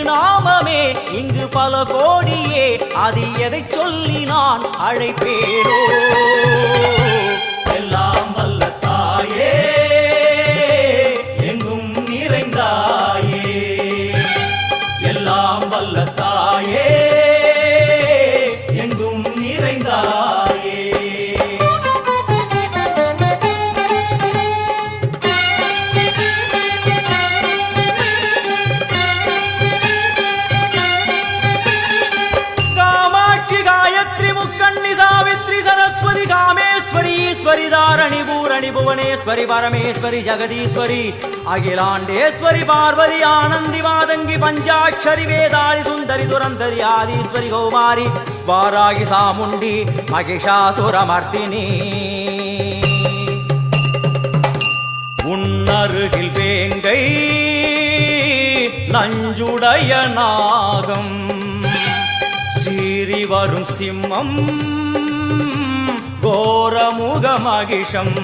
நாமமே இங்கு பல கோடியே, அதில் எதை சொல்லி நான் அழைப்பேனோ. எல்லாம் வல்ல தாயே எங்கும் நிறைந்தாயே, எல்லாம் வல்ல தாயே எங்கும் நிறைந்தாயே. सरस्वती कामेश्वरी ईश्वरी धारणी पूरणी भुवनेश्वरी परमेश्वरी जगदीश्वरी अखिलांडेश्वरी पार्वती आनंदी मादंगी पंचाक्षरी वेदाली सुंदरी दुरंधरी आदिश्वरी कौमारी वारागी सामुंडी महिषासुरमर्दिनी. உன்னருகில் வேங்கை நஞ்சுடைய நாகம், சீறி வரும் சிம்மம் கோரமுக மகிஷம்.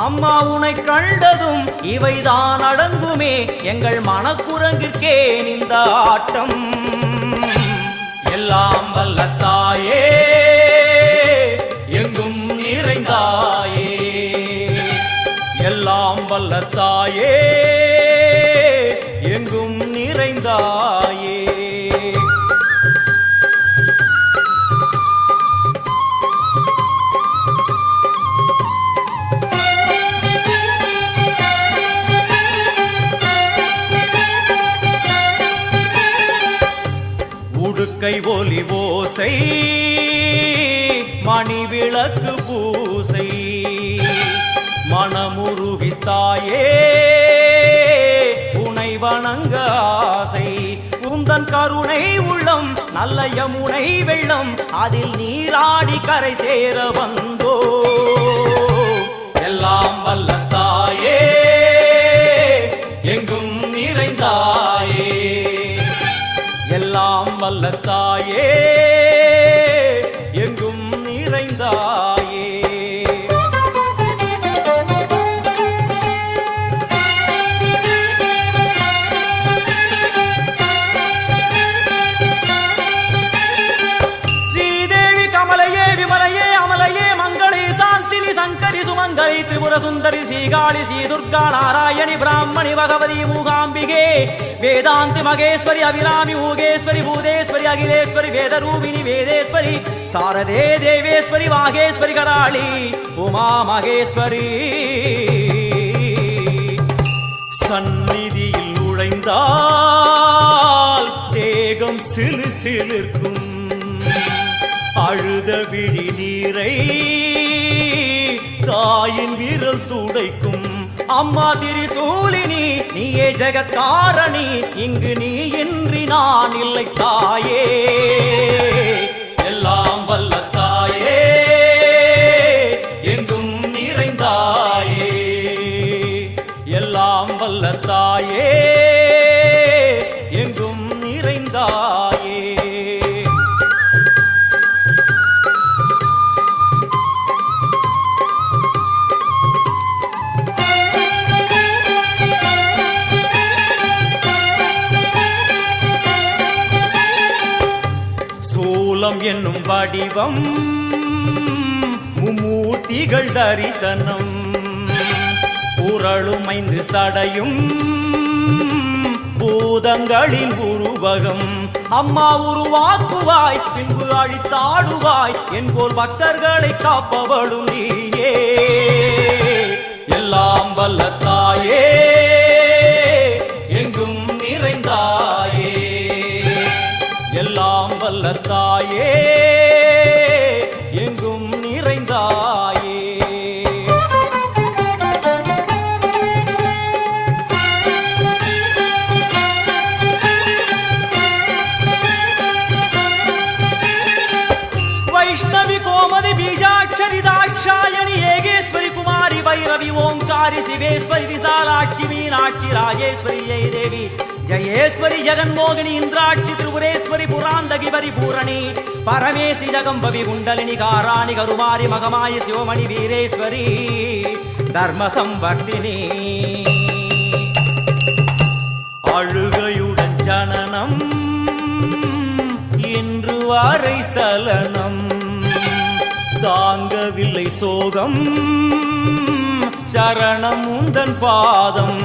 அம்மா உனை கண்டதும் இவைதான் அடங்குமே, எங்கள் மனக்குரங்கிற்கே இந்த ஆட்டம். எல்லாம் வல்ல தாயே எங்கும் நிறைந்தாயே, எல்லாம் வல்ல தாயே எங்கும் நிறைந்தாயே. உடுக்கை ஒலி ஓசை மணி விளக்கு பூசை, மனமுருகித்தாயே உனை வணங்க ஆசை. உந்தன் கருணை உள்ளம் நல்ல யமுனை வெள்ளம், அதில் நீராடி கரை சேர வந்தோ. எல்லாம் வல்ல தாயே எங்கும் நிறைந்தாயே, எல்லாம் வல்ல தாயே எங்கும் நிறைந்தாயே. ஸ்ரீதேவி கமலையே விமலையே அமலையே மங்களே சாந்தினி சங்கரி சுமங்கலி திரிபுர சுந்தரி ஸ்ரீகாளி ஸ்ரீ துர்கா நாராயணி பிராமணி பகவதி மூகாம்பிகே வேதாந்தி மகேஸ்வரி அபிராமி ஊகேஸ்வரி பூதேஸ்வரி அகிலேஸ்வரி வேதரூபிணி வேதேஸ்வரி சாரதே தேவேஸ்வரி வாகேஸ்வரி கராளி உமா மகேஸ்வரி. சந்நிதியில் நுழைந்தால் தேகம் சிலு சிலிர்க்கும், அழுத விழி நீரை தாயின் விரல் துடைக்கும். அம்மா திரிசூலினி நீயே ஜெகத்காரணி, இங்கு நீ இன்றி நான் இல்லை தாயே. எல்லாம் வல்ல தாயே எங்கும் நிறைந்தாயே, எல்லாம் வல்ல தாயே எங்கும் நிறைந்தாயே. என்னும் வடிவம் மும்மூர்த்திகள் தரிசனம், உரளும் 5 சடையும் பூதங்களின் உருவகம். அம்மா உருவாக்குவாய் பின்பு அழித்தாடுவாய், என்போல் பக்தர்களை காப்பவளும் நீயே. எல்லாம் வல்ல தாயே எங்கும் நிறைந்தாயே, எல்லாம் வல்ல தாயே எங்கும் நிறைந்தாயே. வைஷ்ணவி கோமதி பீஜாட்சரி தாட்சாயணி ஏகேஸ்வரி குமாரி வைரவி ஓங்காரி சிவேஸ்வரி விசாலாட்சி மீனாட்சி ராஜேஸ்வரி ஜெயதேவி जयेश्वरी जगन्मोहिनी इंद्राक्षी त्रिपुरेश्वरी पुरांदगी परिपूरणी परमेशी जगंबवी कुंडलिनी काराणि करुमारी मगमायि शिवमणि वीरेश्वरी धर्म संवर्धिनी अळुगयुडन जननम அதுவரை சலனம் தாங்கவில்லை சோகம் சரணம் உந்தன் பாதம்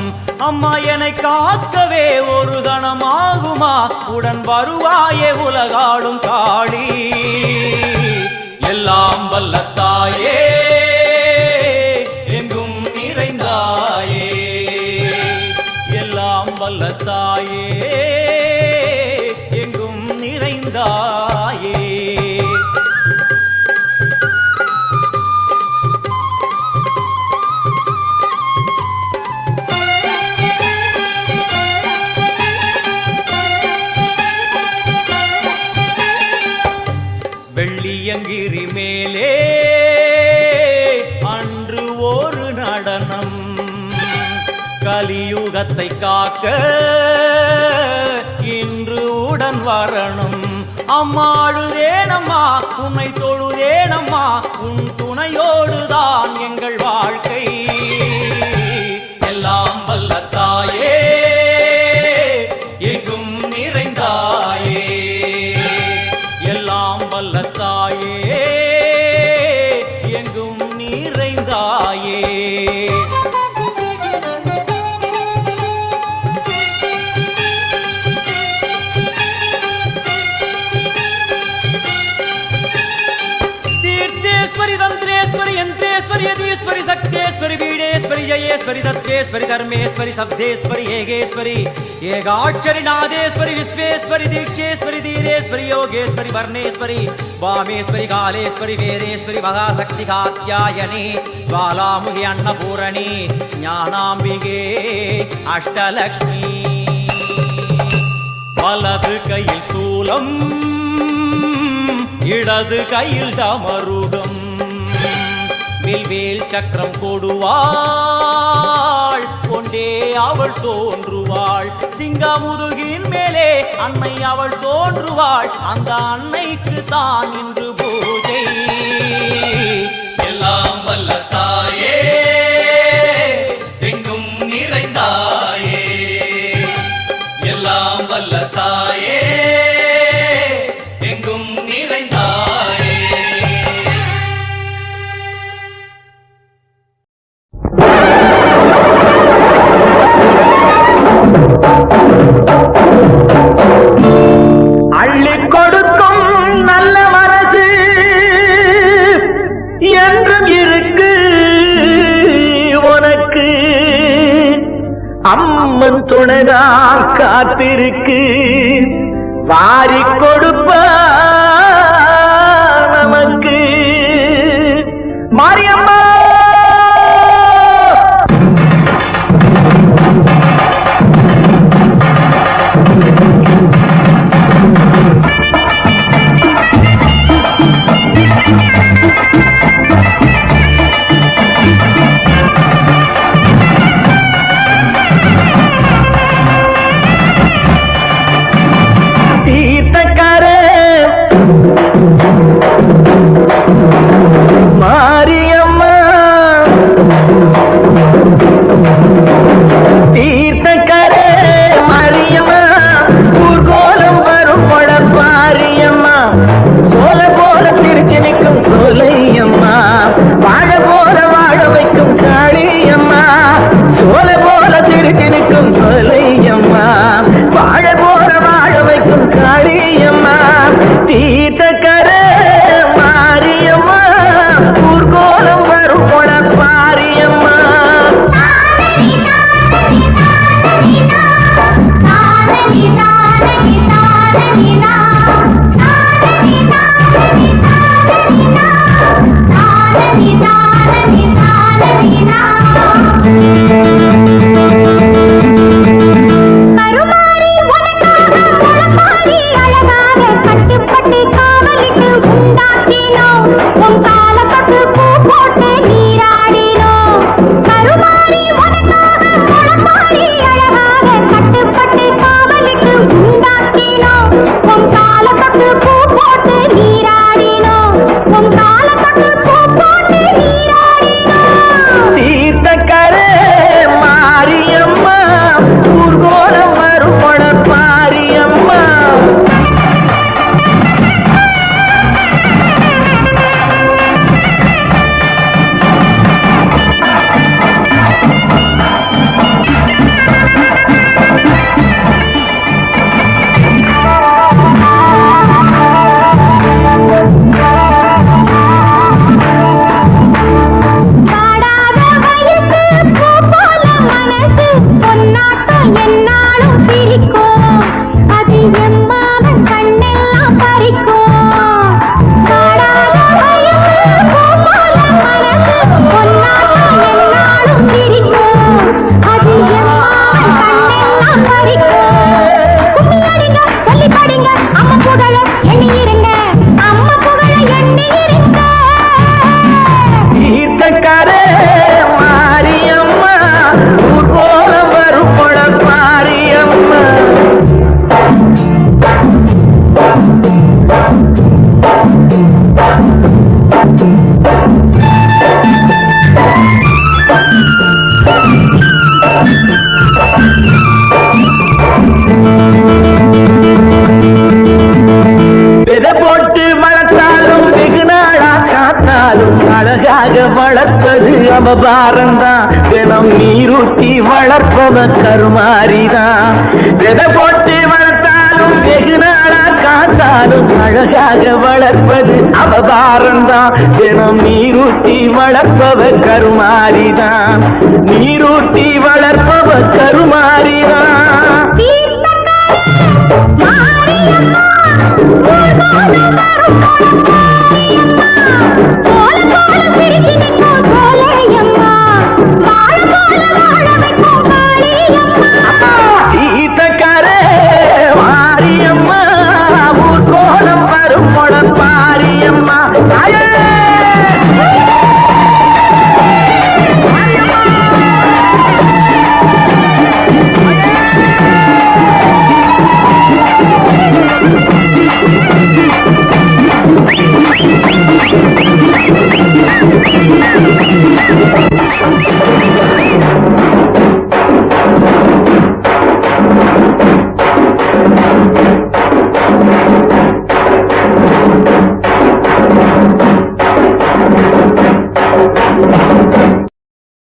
அம்மா என்னை காக்கவே ஒரு கணமாகுமா உடன் வருவாயே உலகாடும் காளி எல்லாம் வல்ல தாயே எங்கும் நிறைந்தாயே எல்லாம் வல்ல தாயே எங்கும் நிறைந்தாயே வெள்ளியங்கிரி மேலே அன்று ஒரு நடனம் கலியுகத்தை காக்க இன்று உடன் வரணும் அம்மாழுதேனம்மா உன்னை தொழுதேனம்மா உன் துணையோடுதான் எங்கள் வாழ்க்கை எல்லாம் வல்ல தாயே எங்கும் நிறைந்தாயே எல்லாம் வல்ல தாயே எங்கும் நிறைந்தாயே तीर्थेश्वरी तंत्रेश्वरी यंत्रेश्वरी यदीश्वरी शक्तेश्वरी बीडेश्वरी जयेश्वरी दत्तेश्वरी धर्मेश्वरी शब्देश्वरी येगेश्वरी येगाक्षरी नादेश्वरी विश्वेश्वरी दीक्षेश्वरी धीरेश्वरी योगेश्वरी वर्णेश्वरी वामेश्वरी कालेश्वरी वेदेश्वरी महाशक्ति कात्यायनी ज्वालामुखी अन्नपूरणी ज्ञानाम्बिके अष्टलक्ष्मी वलது கையில் சூலம் இடது கையில் டமருகம் வில்வேல் சக்கரம் கொடுவாள் கொண்டே அவள் தோன்றுவாள் சிங்கமுதுகின் மேலே அன்னை அவள் தோன்றுவாள் அந்த அன்னைக்கு தான் இன்று பூஜை எல்லாம் வல்ல தாயே எங்கும் நிறைந்தாயே எல்லாம் வல்ல தாயே எங்கும் நிறைந்தாயே அள்ளி கொடுக்கும் நல்ல மனசு என்றும் இருக்கு உனக்கு அம்மன் துணைதான் காத்திருக்கு வாரி கொடுப்ப நமக்கு மாரியம்மா மாரியம்மா தீர்த்தக்கரே மாரியம்மா ஊர்கோலம் வரும் படப்பாரியம்மா சோல போல திருச்சி நிற்கும் சோலையம்மா வாழ போல வாழ வைக்கும் காளியம்மா சோல போல திருச்சி நிற்கும் சோலையம்மா வாழ போல வாழ வைக்கும் காளியம்மா தீர்த்தக்கரே மாரியம்மா ஊர்கோலம் வரும் படப்பாரியம்மா நீரூட்டி வளர்ப்பவ கருமாரிதான். விதை போட்டு வளர்த்தாலும் வெகு நாளா காத்தாலும் அழகாக வளர்ப்பது அவதாரம்தான். தினம் நீரூட்டி வளர்ப்பவ கருமாரிதான். நீரூட்டி வளர்ப்பவ கருமாரிதான்.